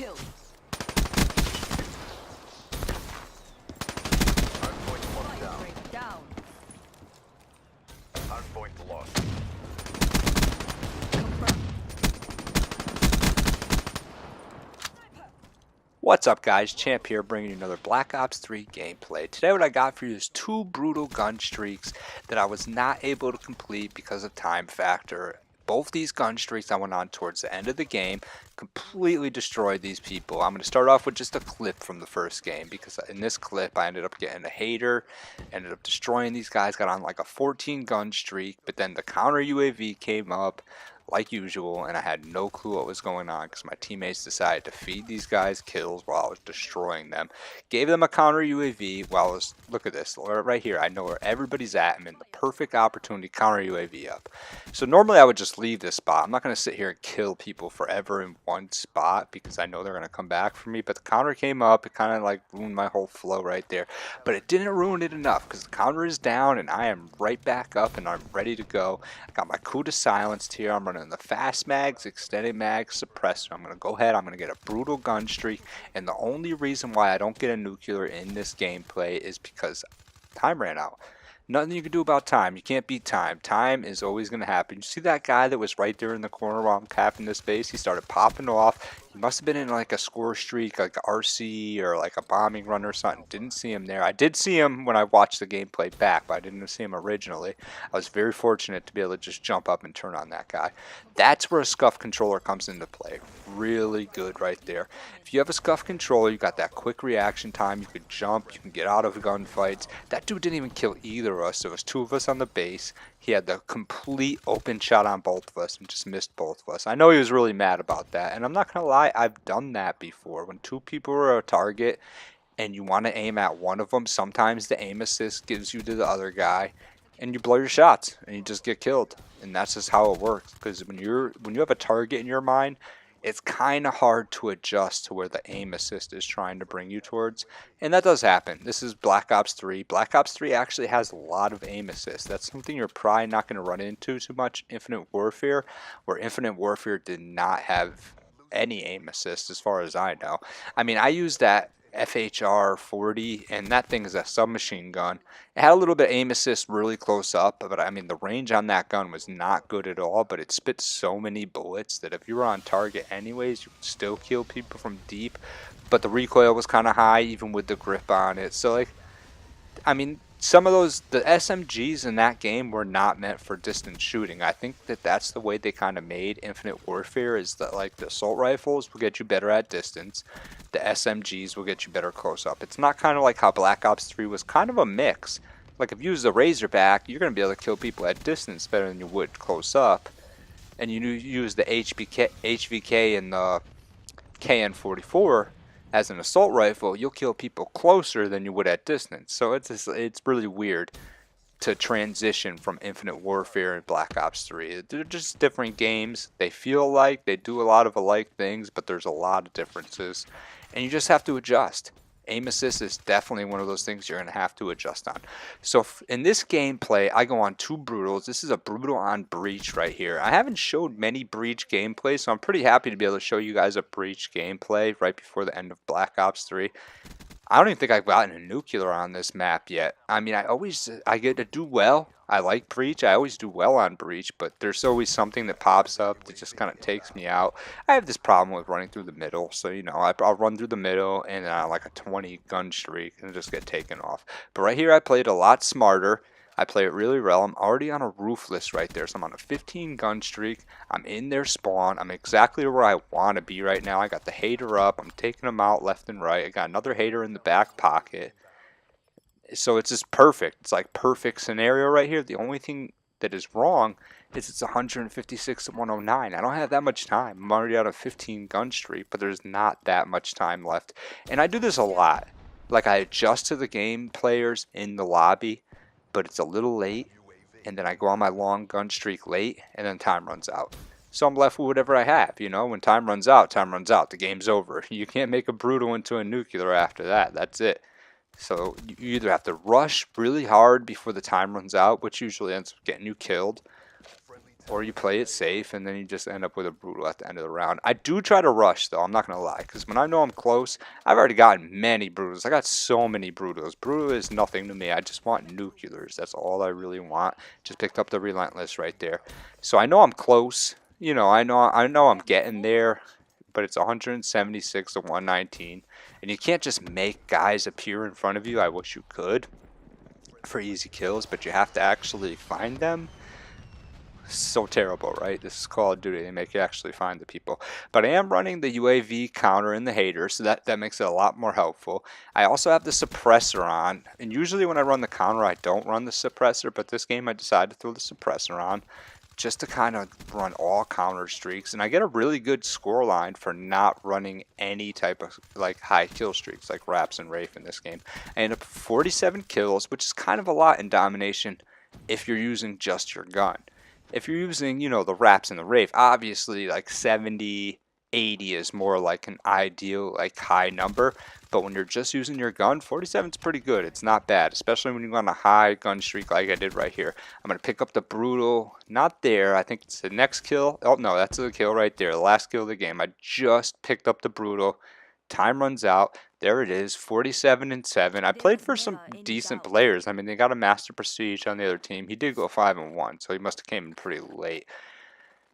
kill. Hardpoint one down. Break down. Hardpoint lost. Confirm. What's up guys, Champ here bringing you another Black Ops 3 gameplay. Today what I got for you is 2 brutal gun streaks that I was not able to complete because of time factor. Both these gun streaks I went on towards the end of the game, completely destroyed these people. I'm going to start off with just a clip from the first game because in this clip I ended up getting a hater, ended up destroying these guys, got on like a 14 gun streak, but then the counter UAV came up like usual, and I had no clue what was going on because my teammates decided to feed these guys kills while I was destroying them. Gave them a counter UAV while I was, look at this, right here, I know where everybody's at. I'm in the perfect opportunity to counter UAV up. So normally I would just leave this spot. I'm not going to sit here and kill people forever in one spot because I know they're going to come back for me, but the counter came up, it kind of like ruined my whole flow right there. But it didn't ruin it enough because the counter is down and I am right back up and I'm ready to go. I got my coup de silenced here. I'm running the fast mags, extended mags, suppressor. I'm going to go ahead, I'm going to get a brutal gun streak, and the only reason why I don't get a nuclear in this gameplay is because time ran out. Nothing you can do about time. You can't beat time. Time is always going to happen. You see that guy that was right there in the corner while I'm capping this base? He started popping off. He must have been in like a score streak, like RC or like a bombing run or something. Didn't see him there. I did see him when I watched the gameplay back, but I didn't see him originally. I was very fortunate to be able to just jump up and turn on that guy. That's where a scuff controller comes into play. Really good right there. If you have a scuff controller, you got that quick reaction time. You can jump. You can get out of gunfights. That dude didn't even kill either of us. There was 2 of us on the base. He had the complete open shot on both of us and just missed both of us. I know he was really mad about that, and I'm not gonna lie, I've done that before. When 2 people are a target and you want to aim at one of them, sometimes the aim assist gives you to the other guy and you blow your shots and you just get killed. And that's just how it works, because when you have a target in your mind, it's kind of hard to adjust to where the aim assist is trying to bring you towards. And that does happen. This is Black Ops 3. Black Ops 3 actually has a lot of aim assist. That's something you're probably not going to run into too much. Infinite Warfare, where Infinite Warfare did not have any aim assist as far as I know. I mean, I used that FHR 40, and that thing is a submachine gun. It had a little bit of aim assist really close up, but I mean the range on that gun was not good at all, but it spit so many bullets that if you were on target anyways, you could still kill people from deep. But the recoil was kind of high even with the grip on it. So like, I mean, some of those, the SMGs in that game were not meant for distance shooting. I think that that's the way they kind of made Infinite Warfare, is that like the assault rifles will get you better at distance, the SMGs will get you better close up. It's not kind of like how Black Ops 3 was kind of a mix. Like if you use the Razorback, you're going to be able to kill people at distance better than you would close up. And you use the HVK and the KN-44 as an assault rifle, you'll kill people closer than you would at distance. So it's really weird to transition from Infinite Warfare and Black Ops 3. They're just different games. They feel alike, they do a lot of alike things, but there's a lot of differences. And you just have to adjust. Aim assist is definitely one of those things you're going to have to adjust on. So in this gameplay, I go on 2 brutals. This is a brutal on breach right here. I haven't showed many breach gameplays, so I'm pretty happy to be able to show you guys a breach gameplay right before the end of Black Ops 3. I don't even think I've gotten a nuclear on this map yet. I mean, I get to do well. I like breach. I always do well on breach, but there's always something that pops up that just kind of takes me out. I have this problem with running through the middle, so you know, I'll run through the middle and like a 20 gun streak and just get taken off. But right here, I played a lot smarter. I play it really well. I'm already on a roofless right there, so I'm on a 15 gun streak. I'm in their spawn. I'm exactly where I want to be right now. I got the hater up. I'm taking them out left and right. I got another hater in the back pocket. So it's just perfect. It's like perfect scenario right here. The only thing that is wrong is it's 156 to 109. I don't have that much time. I'm already on a 15 gun streak, but there's not that much time left. And I do this a lot. Like I adjust to the game players in the lobby, but it's a little late, and then I go on my long gun streak late, and then time runs out. So I'm left with whatever I have, you know. When time runs out, the game's over. You can't make a brutal into a nuclear after that. That's it. So you either have to rush really hard before the time runs out, which usually ends up getting you killed, or you play it safe, and then you just end up with a brutal at the end of the round. I do try to rush, though. I'm not going to lie, because when I know I'm close, I've already gotten many brutals. I got so many brutals. Brutal is nothing to me. I just want nuclears. That's all I really want. Just picked up the relentless right there. So I know I'm close. You know, I know I'm getting there, but it's 176 to 119. And you can't just make guys appear in front of you. I wish you could for easy kills, but you have to actually find them. So terrible, right? This is Call of Duty. They make you actually find the people. But I am running the UAV counter in the hater, so that makes it a lot more helpful. I also have the suppressor on, and usually when I run the counter, I don't run the suppressor, but this game I decided to throw the suppressor on just to kind of run all counter streaks, and I get a really good score line for not running any type of like high kill streaks like Raps and Rafe in this game. I end up 47 kills, which is kind of a lot in domination if you're using just your gun. If you're using, you know, the Raps and the Rafe, obviously like 70, 80 is more like an ideal, like high number. But when you're just using your gun, 47 is pretty good. It's not bad, especially when you go on a high gun streak like I did right here. I'm going to pick up the brutal. Not there. I think it's the next kill. Oh, no, that's the kill right there. The last kill of the game. I just picked up the brutal. Time runs out. There it is, 47 and 7. I played for some decent players. I mean, they got a Master Prestige on the other team. He did go 5 and 1, so he must have came in pretty late.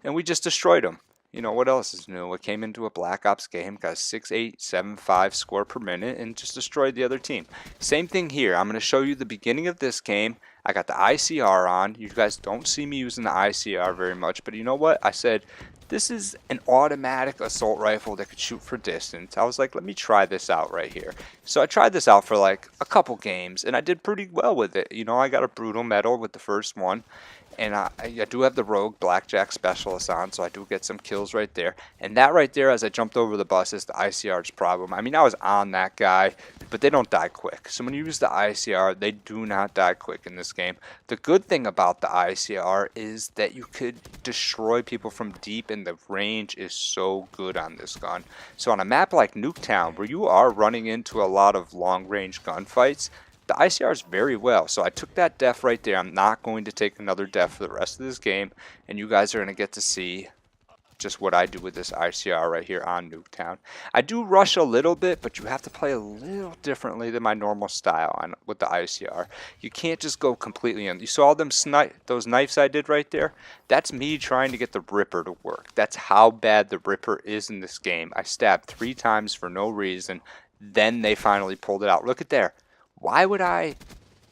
And we just destroyed him. You know, what else is new? It came into a Black Ops game, got a 6.875 score per minute, and just destroyed the other team. Same thing here. I'm going to show you the beginning of this game. I got the ICR on. You guys don't see me using the ICR very much, but you know what? I said, this is an automatic assault rifle that could shoot for distance. I was like, let me try this out right here. So I tried this out for like a couple games, and I did pretty well with it. You know, I got a brutal medal with the first one. And I do have the Rogue Blackjack Specialist on, so I do get some kills right there. And that right there, as I jumped over the bus, is the ICR's problem. I mean, I was on that guy, but they don't die quick. So when you use the ICR, they do not die quick in this game. The good thing about the ICR is that you could destroy people from deep, and the range is so good on this gun. So on a map like Nuketown, where you are running into a lot of long-range gunfights, the ICR is very well. So I took that def right there. I'm not going to take another def for the rest of this game, and you guys are going to get to see just what I do with this ICR right here on Nuketown. I do rush a little bit, but you have to play a little differently than my normal style with the ICR. You can't just go completely in. You saw those knives I did right there? That's me trying to get the Ripper to work. That's how bad the Ripper is in this game. I stabbed 3 times for no reason. Then they finally pulled it out. Look at there. Why would I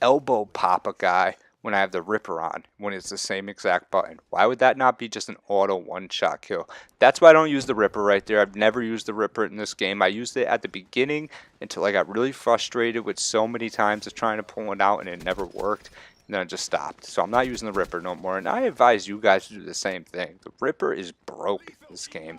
elbow pop a guy when I have the Ripper on when it's the same exact button? Why would that not be just an auto one-shot kill? That's why I don't use the Ripper right there. I've never used the Ripper in this game. I used it at the beginning until I got really frustrated with so many times of trying to pull it out and it never worked. And then I just stopped. So I'm not using the Ripper no more. And I advise you guys to do the same thing. The Ripper is broke in this game.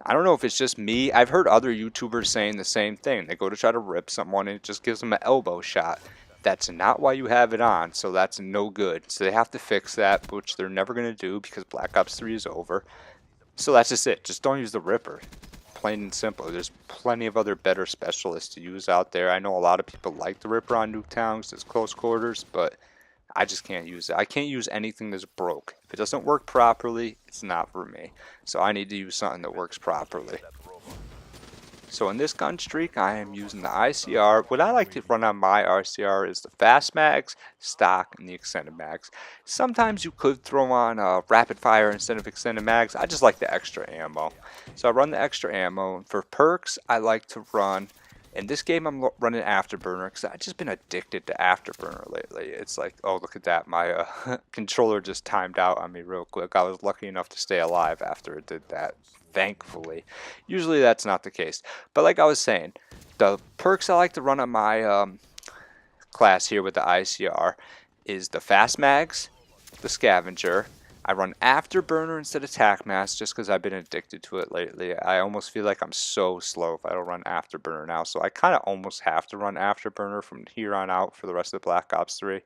I don't know if it's just me. I've heard other YouTubers saying the same thing. They go to try to rip someone and it just gives them an elbow shot. That's not why you have it on, so that's no good. So they have to fix that, which they're never going to do because Black Ops 3 is over. So that's just it. Just don't use the Ripper. Plain and simple. There's plenty of other better specialists to use out there. I know a lot of people like the Ripper on Nuketown because it's close quarters, but I just can't use it. I can't use anything that's broke. If it doesn't work properly, it's not for me. So I need to use something that works properly. So in this gun streak, I am using the ICR. What I like to run on my ICR is the fast mags, stock, and the extended mags. Sometimes you could throw on rapid fire instead of extended mags. I just like the extra ammo. So I run the extra ammo. For perks, I like to run. In this game, I'm running Afterburner because I've just been addicted to Afterburner lately. It's like, oh, look at that. My controller just timed out on me real quick. I was lucky enough to stay alive after it did that, thankfully. Usually that's not the case. But like I was saying, the perks I like to run on my class here with the ICR is the Fast Mags, the Scavenger. I run Afterburner instead of Tac Mask just because I've been addicted to it lately. I almost feel like I'm so slow if I don't run Afterburner now. So I kind of almost have to run Afterburner from here on out for the rest of the Black Ops 3.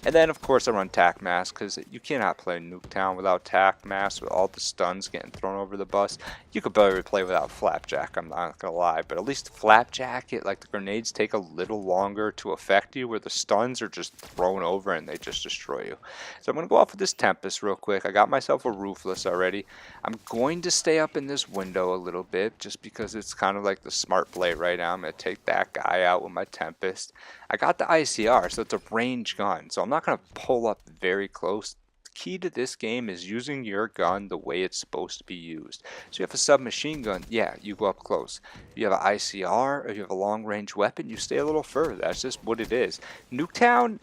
And then, of course, I run Tac Mask because you cannot play Nuketown without Tac Mask with all the stuns getting thrown over the bus. You could barely play without Flapjack, I'm not going to lie. But at least Flapjack, like the grenades take a little longer to affect you where the stuns are just thrown over and they just destroy you. So I'm going to go off with this Tempest real quick. quick. I got myself a roofless already. I'm going to stay up in this window a little bit just because it's kind of like the smart play right now. I'm going to take that guy out with my Tempest. I got the ICR, so it's a range gun. So I'm not going to pull up very close. The key to this game is using your gun the way it's supposed to be used. So you have a submachine gun, yeah, you go up close. If you have an ICR or you have a long range weapon, you stay a little further. That's just what it is. Nuketown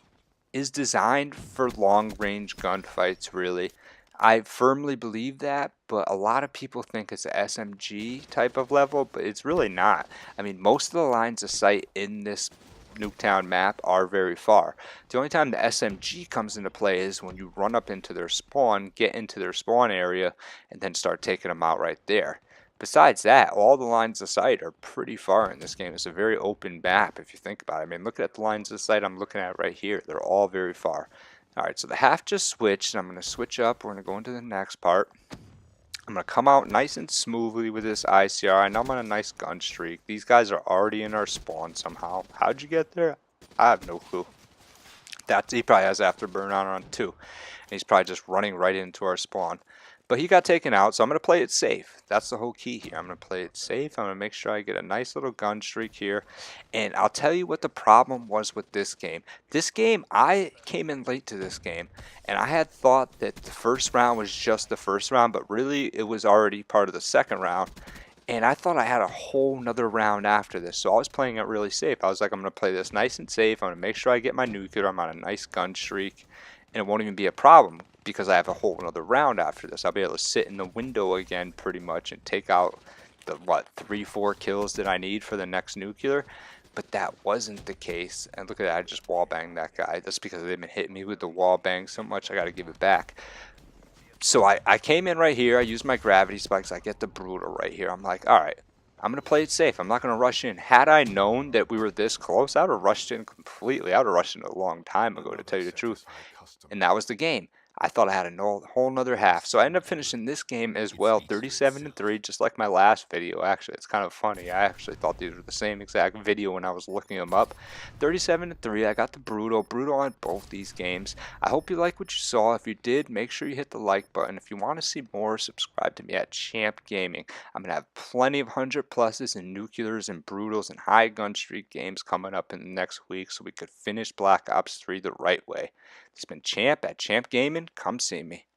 is designed for long range gunfights, really. I firmly believe that, but a lot of people think it's a SMG type of level, but it's really not. I mean, most of the lines of sight in this Nuketown map are very far. The only time the SMG comes into play is when you run up into their spawn, get into their spawn area, and then start taking them out right there. Besides that, all the lines of sight are pretty far in this game. It's a very open map if you think about it. I mean, look at the lines of sight I'm looking at right here. They're all very far. Alright, so the half just switched, and I'm going to switch up. We're going to go into the next part. I'm going to come out nice and smoothly with this ICR. I know I'm on a nice gun streak. These guys are already in our spawn somehow. How'd you get there? I have no clue. He probably has afterburn on too. And he's probably just running right into our spawn. But he got taken out, so I'm going to play it safe. That's the whole key here. I'm going to play it safe. I'm going to make sure I get a nice little gun streak here. And I'll tell you what the problem was with this game. This game, I came in late to this game, and I had thought that the first round was just the first round, but really it was already part of the second round. And I thought I had a whole nother round after this, so I was playing it really safe. I was like, I'm going to play this nice and safe. I'm going to make sure I get my nuclear. I'm on a nice gun streak, and it won't even be a problem because I have a whole another round after this. I'll be able to sit in the window again pretty much and take out the, 3-4 kills that I need for the next nuclear. But that wasn't the case. And look at that, I just wall banged that guy. That's because they've been hitting me with the wall bang so much I got to give it back. So I came in right here. I used my gravity spikes. I get the brutal right here. I'm like, all right, I'm going to play it safe. I'm not going to rush in. Had I known that we were this close, I would have rushed in completely. I would have rushed in a long time ago, to tell you the truth. And that was the game. I thought I had a whole nother half. So I ended up finishing this game as well, 37-3, just like my last video. Actually, it's kind of funny. I actually thought these were the same exact video when I was looking them up. 37-3, I got the brutal on both these games. I hope you like what you saw. If you did, make sure you hit the like button. If you want to see more, subscribe to me at Champ Gaming. I'm going to have plenty of 100 pluses and nuclears and brutals and high gun streak games coming up in the next week so we could finish Black Ops 3 the right way. It's been Champ at Champ Gaming. Come see me.